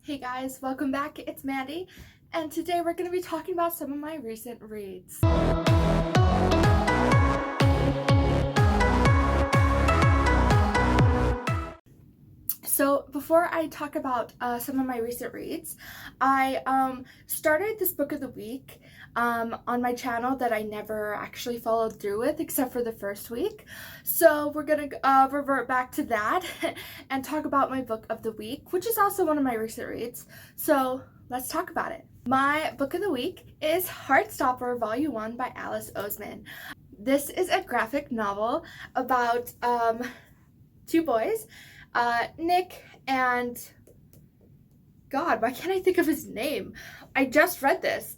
Hey guys, welcome back. It's Mandy, and today we're going to be talking about some of my recent reads. So before I talk about some of my recent reads, I started this book of the week on my channel that I never actually followed through with except for the first week. So we're going to revert back to that and talk about my book of the week, which is also one of my recent reads. So let's talk about it. My book of the week is Heartstopper Volume 1 by Alice Oseman. This is a graphic novel about two boys, Nick and, God, why can't I think of his name? I just read this.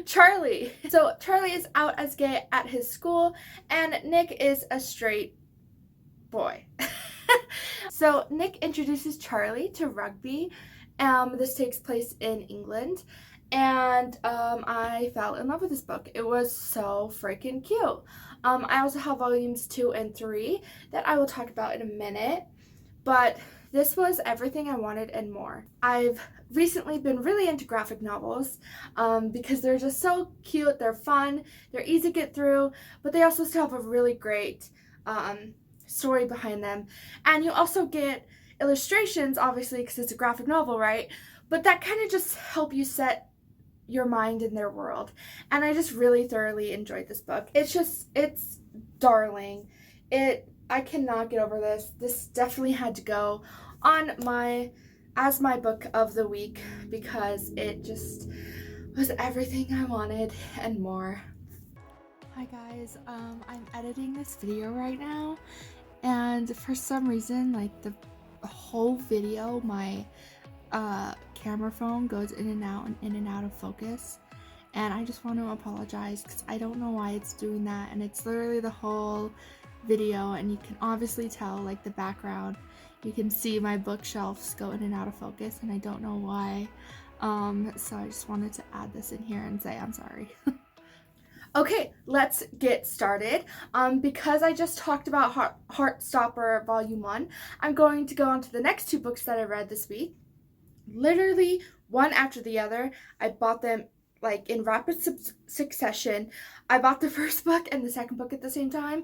Charlie. So Charlie is out as gay at his school, and Nick is a straight boy. So Nick introduces Charlie to rugby. This takes place in England, and I fell in love with this book. It was so freaking cute. I also have volumes 2 and 3 that I will talk about in a minute, but this was everything I wanted and more. I've recently been really into graphic novels because they're just so cute, they're fun, they're easy to get through, but they also still have a really great story behind them. And you also get illustrations, obviously, because it's a graphic novel, right? But that kind of just help you set your mind in their world. And I just really thoroughly enjoyed this book. It's darling. I cannot get over this. This definitely had to go on as my book of the week because it just was everything I wanted and more. Hi guys, I'm editing this video right now, and for some reason, like the whole video, my camera phone goes in and out of focus, and I just want to apologize because I don't know why it's doing that, and it's literally the whole video, and you can obviously tell, like, the background, you can see my bookshelves go in and out of focus, and I don't know why. So I just wanted to add this in here and say I'm sorry. Okay, let's get started. Because I just talked about Heartstopper Volume 1, I'm going to go on to the next two books that I read this week. Literally one after the other. I bought them like in rapid succession. I bought the first book and the second book at the same time.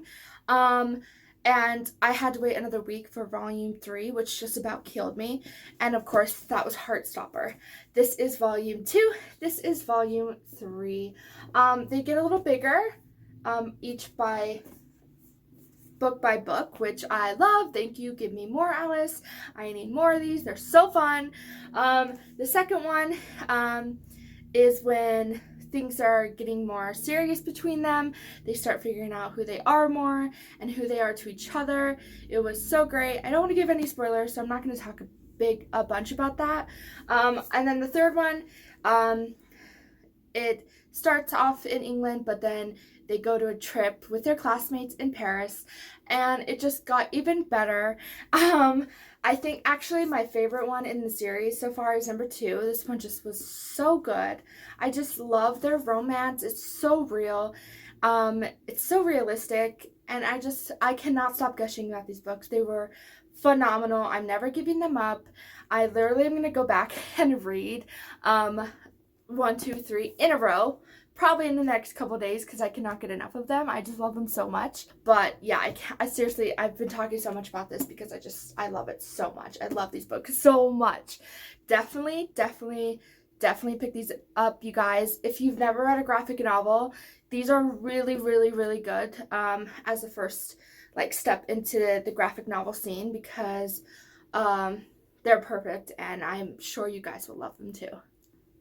And I had to wait another week for Volume 3, which just about killed me. And of course, that was Heartstopper. This is Volume 2. This is Volume 3. They get a little bigger, each by book, which I love. Thank you. Give me more, Alice. I need more of these. They're so fun. The second one is when things are getting more serious between them. They start figuring out who they are more and who they are to each other. It was so great. I don't want to give any spoilers, so I'm not going to talk a bunch about that. And then the third one, it starts off in England, but then they go to a trip with their classmates in Paris, and it just got even better. I think actually my favorite one in the series so far is number 2. This one just was so good. I just love their romance. It's so real. It's so realistic, and I cannot stop gushing about these books. They were phenomenal. I'm never giving them up. I literally am going to go back and read 1, 2, 3 in a row, probably in the next couple days, because I cannot get enough of them. I just love them so much. But yeah, I seriously, I've been talking so much about this because I love it so much. I love these books so much. Definitely pick these up, you guys. If you've never read a graphic novel, these are really, really, really good as a first step into the graphic novel scene, because they're perfect, and I'm sure you guys will love them too.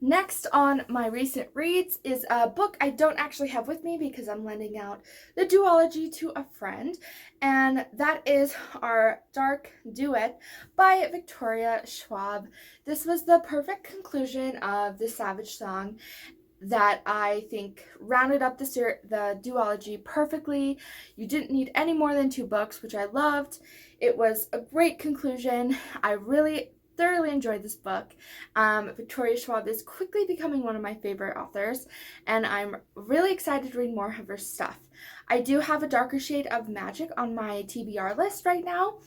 Next on my recent reads is a book I don't actually have with me because I'm lending out the duology to a friend, and that is our Dark Duet by Victoria Schwab. This was the perfect conclusion of the Savage Song that I think rounded up the duology perfectly. You didn't need any more than 2 books, which I loved. It was a great conclusion. I really thoroughly enjoyed this book. Victoria Schwab is quickly becoming one of my favorite authors, and I'm really excited to read more of her stuff. I do have A Darker Shade of Magic on my TBR list right now,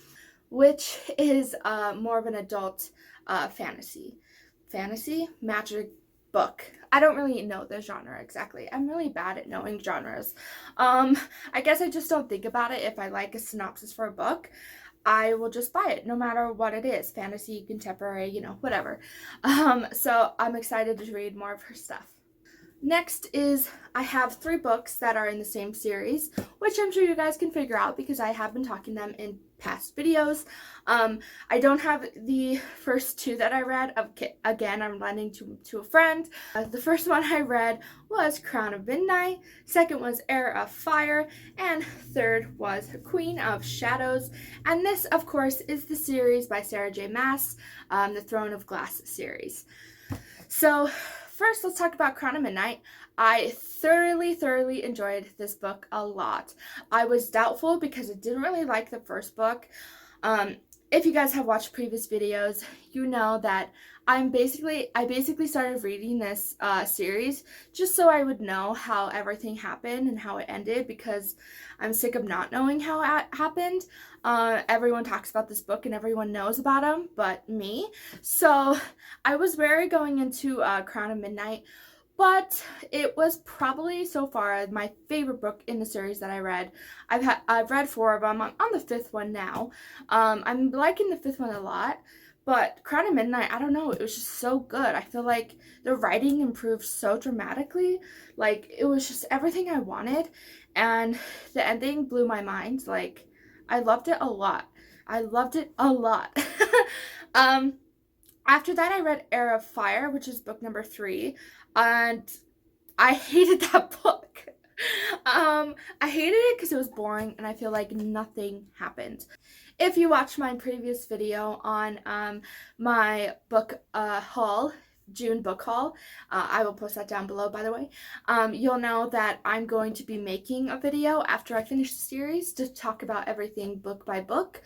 which is more of an adult fantasy magic book. I don't really know the genre exactly. I'm really bad at knowing genres. I guess I just don't think about it. If I like a synopsis for a book, I will just buy it no matter what it is. Fantasy, contemporary, whatever. So I'm excited to read more of her stuff. Next is I have 3 books that are in the same series, which I'm sure you guys can figure out because I have been talking them in past videos. I don't have the first 2 that I read. Again, I'm lending to a friend. The first one I read was Crown of Midnight, second was Heir of Fire, and third was Queen of Shadows. And this, of course, is the series by Sarah J. Maas, the Throne of Glass series. So first, let's talk about Crown of Midnight. I thoroughly enjoyed this book a lot. I was doubtful because I didn't really like the first book. If you guys have watched previous videos, you know that I basically started reading this series just so I would know how everything happened and how it ended, because I'm sick of not knowing how it happened. Everyone talks about this book and everyone knows about him but me. So I was wary going into Crown of Midnight, but it was probably so far my favorite book in the series that I read. I've read 4 of them. I'm on the 5th one now. I'm liking the 5th one a lot, but Crown of Midnight, I don't know, it was just so good. I feel like the writing improved so dramatically. Like, it was just everything I wanted, and the ending blew my mind. Like, I loved it a lot. I loved it a lot. After that, I read Heir of Fire, which is book number 3, and I hated that book. I hated it because it was boring, and I feel like nothing happened. If you watched my previous video on my book haul, June book haul, I will post that down below, by the way. You'll know that I'm going to be making a video after I finish the series to talk about everything book by book,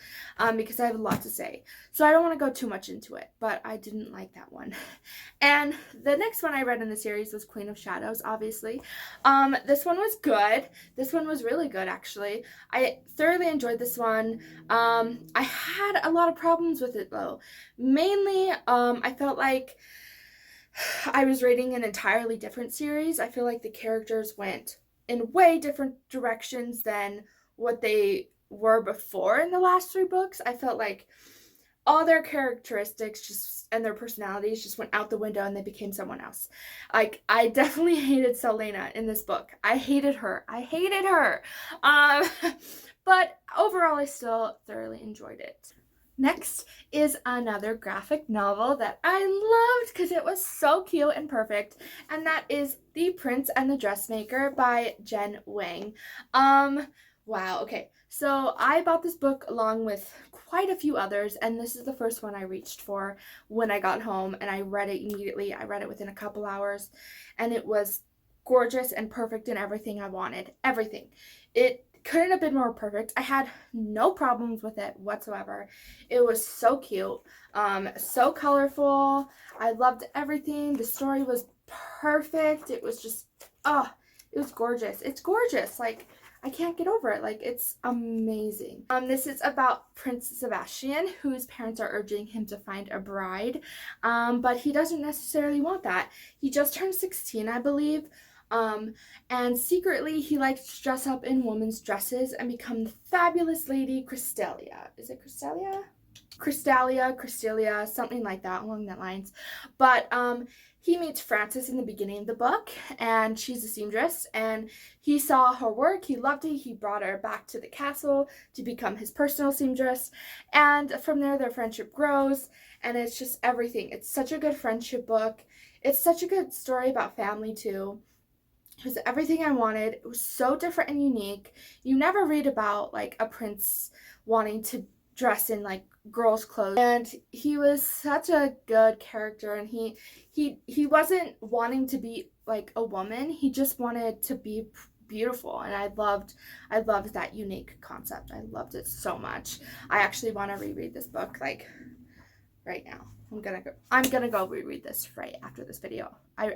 because I have a lot to say. So I don't want to go too much into it, but I didn't like that one. And the next one I read in the series was Queen of Shadows, obviously. This one was good. This one was really good, actually. I thoroughly enjoyed this one. I had a lot of problems with it, though. Mainly, I felt like I was reading an entirely different series. I feel like the characters went in way different directions than what they were before in the last 3 books. I felt like all their characteristics and their personalities just went out the window and they became someone else. Like, I definitely hated Selena in this book. I hated her. But overall, I still thoroughly enjoyed it. Next is another graphic novel that I loved because it was so cute and perfect, and that is The Prince and the Dressmaker by Jen Wang. Wow, okay. So I bought this book along with quite a few others, and this is the first one I reached for when I got home, and I read it immediately. I read it within a couple hours, and it was gorgeous and perfect in everything I wanted. Everything. It couldn't have been more perfect. I had no problems with it whatsoever. It was so cute, so colorful. I loved everything. The story was perfect. It was just, it was gorgeous. It's gorgeous. Like, I can't get over it. Like, it's amazing. This is about Prince Sebastian, whose parents are urging him to find a bride, but he doesn't necessarily want that. He just turned 16, I believe. And secretly he likes to dress up in women's dresses and become the fabulous lady Crystalia. Is it Crystalia? Crystalia, something like that, along that lines. But he meets Frances in the beginning of the book, and she's a seamstress, and he saw her work, he loved it, he brought her back to the castle to become his personal seamstress, and from there their friendship grows, and it's just everything. It's such a good friendship book. It's such a good story about family too. It was everything I wanted. It was so different and unique. You never read about like a prince wanting to dress in like girls' clothes, and he was such a good character, and he wasn't wanting to be like a woman. He just wanted to be beautiful, and I loved that unique concept. I loved it so much. I actually want to reread this book like right now. I'm gonna go reread this right after this video. I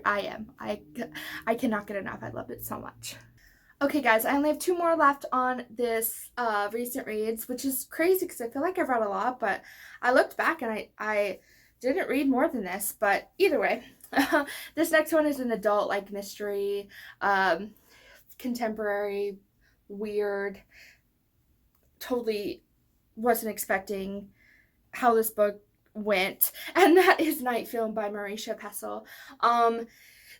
cannot get enough. I loved it so much. Okay, guys, I only have 2 more left on this recent reads, which is crazy because I feel like I've read a lot, but I looked back and I didn't read more than this, but either way. This next one is an adult, like, mystery, contemporary, weird, totally wasn't expecting how this book went, and that is Night Film by Marisha Pessl.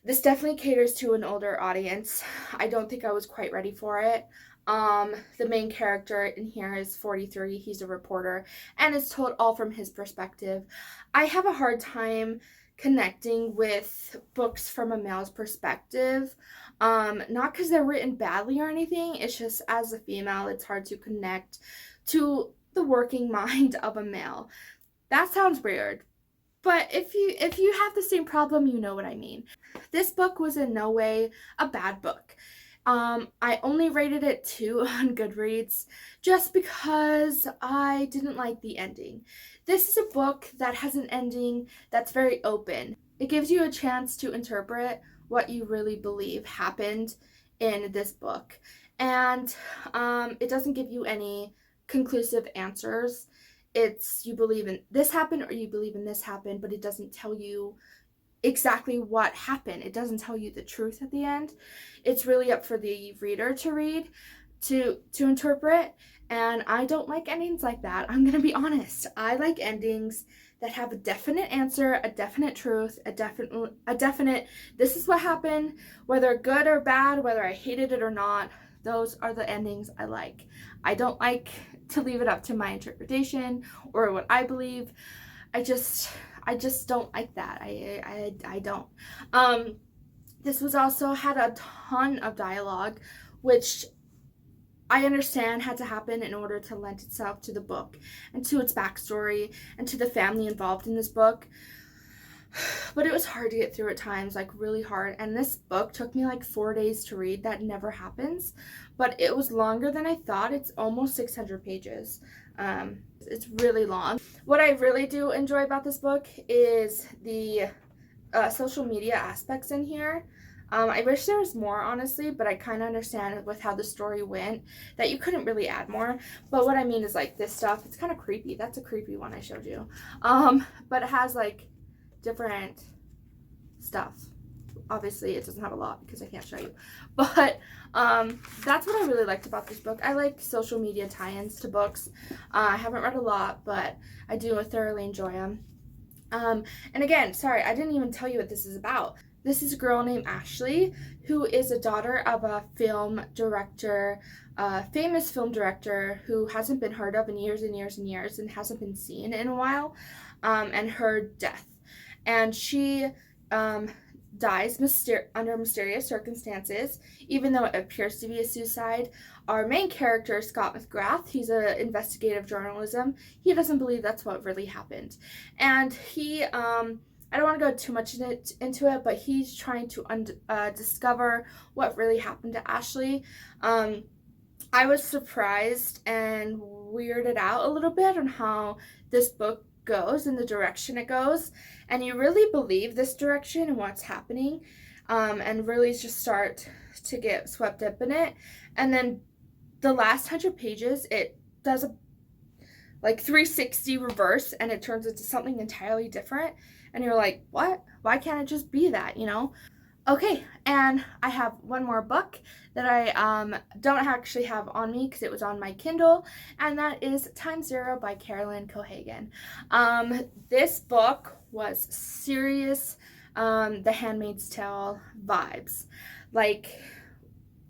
This definitely caters to an older audience. I don't think I was quite ready for it. The main character in here is 43. He's a reporter, and it's told all from his perspective. I have a hard time connecting with books from a male's perspective. Not because they're written badly or anything. It's just, as a female, it's hard to connect to the working mind of a male. That sounds weird, but if you have the same problem, you know what I mean. This book was in no way a bad book. I only rated it 2 on Goodreads just because I didn't like the ending. This is a book that has an ending that's very open. It gives you a chance to interpret what you really believe happened in this book. And it doesn't give you any conclusive answers. It's, you believe in this happened or you believe in this happened, but it doesn't tell you exactly what happened. It doesn't tell you the truth at the end. It's really up for the reader to read, to interpret, and I don't like endings like that. I'm gonna be honest. I like endings that have a definite answer, a definite truth, a definite this is what happened, whether good or bad, whether I hated it or not. Those are the endings I like. I don't like to leave it up to my interpretation or what I believe. I just don't like that. I don't. This was also had a ton of dialogue, which I understand had to happen in order to lend itself to the book and to its backstory and to the family involved in this book. But it was hard to get through at times, like really hard. And this book took me like 4 days to read. That never happens. But it was longer than I thought. It's almost 600 pages. It's really long. What I really do enjoy about this book is the social media aspects in here. I wish there was more, honestly, but I kind of understand with how the story went that you couldn't really add more. But what I mean is, like, this stuff, it's kind of creepy. That's a creepy one I showed you. But it has, like, different stuff. Obviously, it doesn't have a lot because I can't show you. But that's what I really liked about this book. I like social media tie-ins to books. I haven't read a lot, but I do thoroughly enjoy them. And again, sorry, I didn't even tell you what this is about. This is a girl named Ashley, who is a daughter of a film director, famous film director who hasn't been heard of in years and years and years and hasn't been seen in a while, and her death. And she dies under mysterious circumstances, even though it appears to be a suicide. Our main character, Scott McGrath, he's an investigative journalism. He doesn't believe that's what really happened. And he, I don't want to go too much into it, but he's trying to discover what really happened to Ashley. I was surprised and weirded out a little bit on how this book goes and the direction it goes, and you really believe this direction and what's happening, and really just start to get swept up in it. And then the last 100 pages, it does a like 360 reverse, and it turns into something entirely different, and you're like, what? Why can't it just be that, you know? Okay, and I have one more book that I don't actually have on me because it was on my Kindle, and that is Time Zero by Carolyn Cohagan. This book was serious, the Handmaid's Tale vibes, like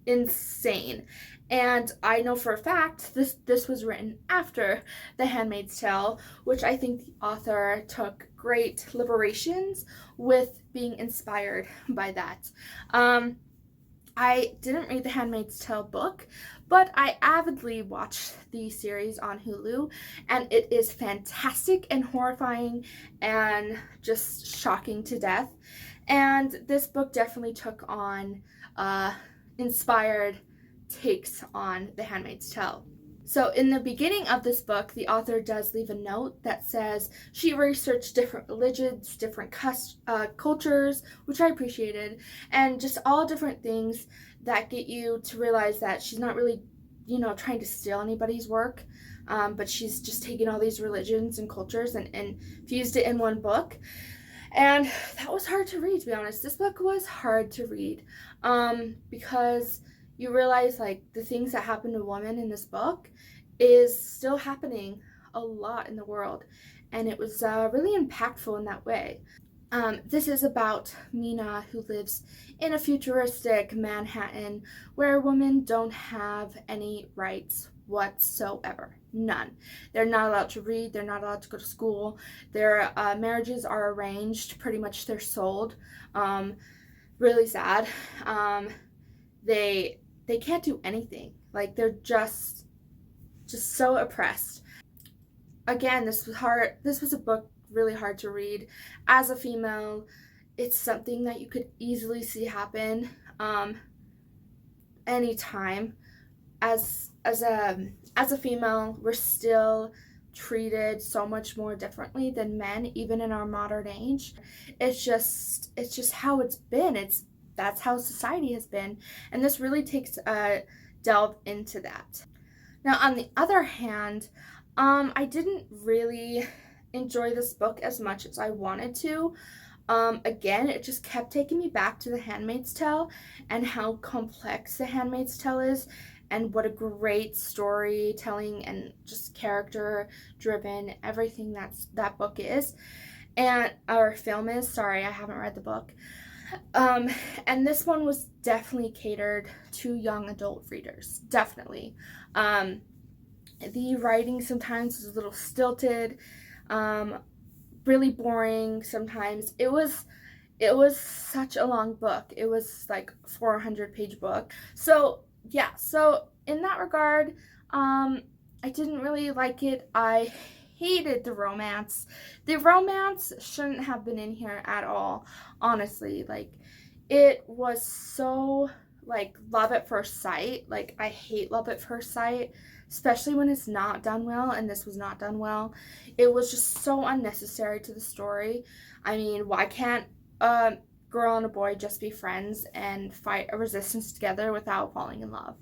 insane. And I know for a fact this was written after The Handmaid's Tale, which I think the author took great liberations with being inspired by that. I didn't read The Handmaid's Tale book, but I avidly watched the series on Hulu, and it is fantastic and horrifying and just shocking to death. And this book definitely took on inspired takes on The Handmaid's Tale. So in the beginning of this book, the author does leave a note that says she researched different religions, different cultures, which I appreciated, and just all different things that get you to realize that she's not really, you know, trying to steal anybody's work, but she's just taken all these religions and cultures and fused it in one book. And that was hard to read, to be honest. This book was hard to read, because you realize, like, the things that happen to women in this book is still happening a lot in the world, and it was really impactful in that way. This is about Mina, who lives in a futuristic Manhattan where women don't have any rights whatsoever. None. They're not allowed to read. They're not allowed to go to school. Their marriages are arranged. Pretty much they're sold. Really sad. They can't do anything. Like, they're just so oppressed. Again, this was hard. This was a book really hard to read. As a female, it's something that you could easily see happen anytime. As a female, we're still treated so much more differently than men, even in our modern age. It's just how it's been. That's how society has been, and this really takes a delve into that. Now, on the other hand, I didn't really enjoy this book as much as I wanted to. Again, it just kept taking me back to the Handmaid's Tale and how complex the Handmaid's Tale is, and what a great storytelling and just character driven everything that book is, and our film is. Sorry, I haven't read the book. And this one was definitely catered to young adult readers, definitely. The writing sometimes was a little stilted, really boring sometimes. It was such a long book. It was like 400-page book. So yeah, so in that regard, I didn't really like it. I hated the romance. The romance shouldn't have been in here at all, honestly. Like, it was so, like, love at first sight. Like, I hate love at first sight, especially when it's not done well, and this was not done well. It was just so unnecessary to the story. I mean, why can't a girl and a boy just be friends and fight a resistance together without falling in love?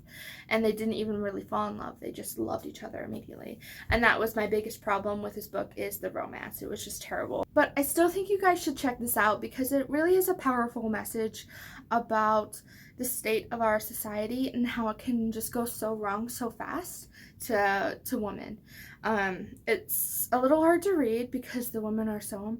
And they didn't even really fall in love. They just loved each other immediately. And that was my biggest problem with this book, is the romance. It was just terrible. But I still think you guys should check this out, because it really is a powerful message about the state of our society and how it can just go so wrong so fast to women. It's a little hard to read because the women are so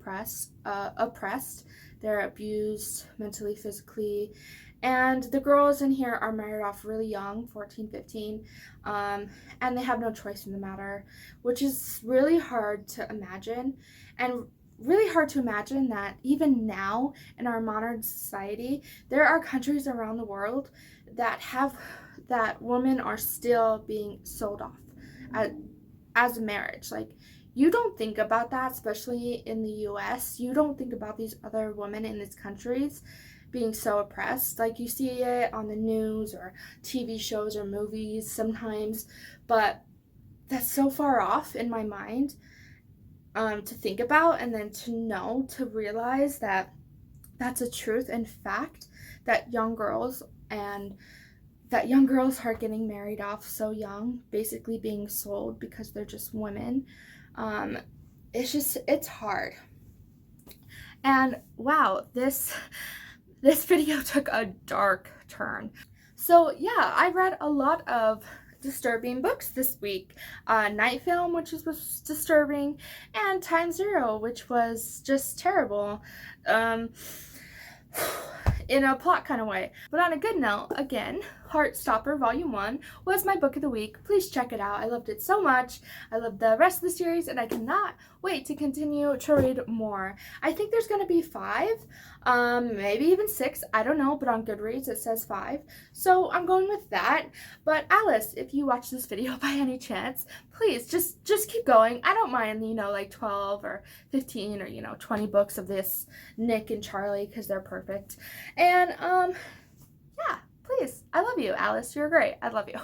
oppressed. They're abused mentally, physically, and the girls in here are married off really young, 14, 15, and they have no choice in the matter, which is really hard to imagine, and really hard to imagine that even now in our modern society, there are countries around the world that women are still being sold off as a marriage. Like, you don't think about that, especially in the US. You don't think about these other women in these countries being so oppressed. Like, you see it on the news or TV shows or movies sometimes, but that's so far off in my mind to think about, and then to realize that that's a truth and fact, that young girls are getting married off so young, basically being sold because they're just women. It's hard. And wow, this video took a dark turn. So yeah, I read a lot of disturbing books this week. Night Film, which was disturbing, and Time Zero, which was just terrible. In a plot kind of way. But on a good note, again, Heartstopper Volume 1 was my book of the week. Please check it out. I loved it so much. I loved the rest of the series, and I cannot wait to continue to read more. I think there's going to be 5, maybe even 6, I don't know, but on Goodreads it says 5. So I'm going with that. But Alice, if you watch this video by any chance, please just keep going. I don't mind, like 12 or 15 or 20 books of this Nick and Charlie, because they're perfect. And yeah, please, I love you, Alice. You're great. I love you.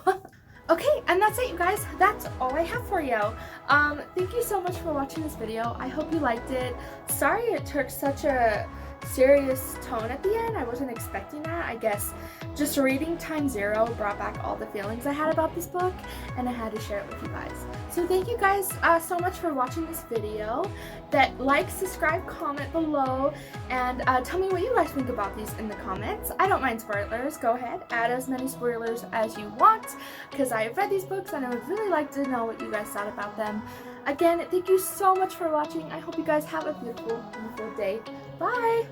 Okay, and that's it, you guys. That's all I have for you. Thank you so much for watching this video. I hope you liked it. Sorry it took such a serious tone at the end. I wasn't expecting that. I guess just reading Time Zero brought back all the feelings I had about this book, and I had to share it with you guys. So thank you guys so much for watching this video. Like, subscribe, comment below, and tell me what you guys think about these in the comments. I don't mind spoilers. Go ahead, add as many spoilers as you want, because I have read these books and I would really like to know what you guys thought about them. Again, thank you so much for watching. I hope you guys have a beautiful, beautiful day. Bye!